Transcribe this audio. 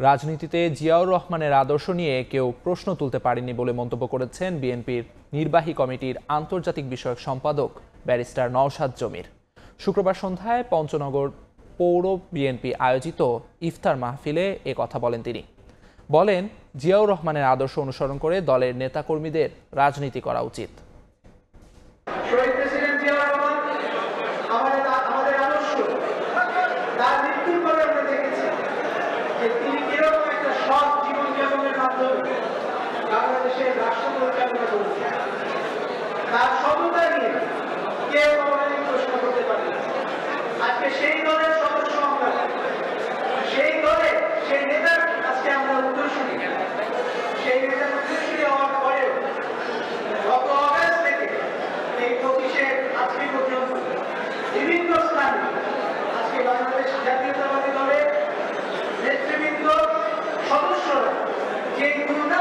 রাজনীতিতে জিয়াউর রহমানের আদর্শ নিয়ে কেউ প্রশ্ন তুলতে পারেনি বলে মন্তব্য করেছেন বিএনপির নির্বাহী কমিটির আন্তর্জাতিক বিষয়ক সম্পাদক ব্যারিস্টার নওশাদ জমির। শুক্রবার সন্ধ্যায় পঞ্চনগর পৌর বিএনপি আয়োজিত ইফতার মাহফিলে এ কথা বলেন তিনি। বলেন, জিয়াউর রহমানের আদর্শ অনুসরণ করে দলের নেতাকর্মীদের রাজনীতি করা উচিত। তিনি কিরকম একটা সৎ জীবনযাপনের মাধ্যমে বাংলাদেশের রাষ্ট্র পরিচালনা করেছেন, তার সততা নিয়ে কেউ কখনোই প্রশ্ন করতে পারে না। আজকে সেই দলের সদস্য আমরা, সেই দলে সেই নেতার আজকে আমরা উত্তরসূরি, সেই নেতার উত্তরসূরি হওয়ার পরেও গত অগাস্ট থেকে এই 25-এর আজকে পর্যন্ত বিভিন্ন স্থানে আজকে বাংলাদেশ জাতীয়তাবাদী দলের নেতৃবৃন্দ সদস্যরা যে গুণটা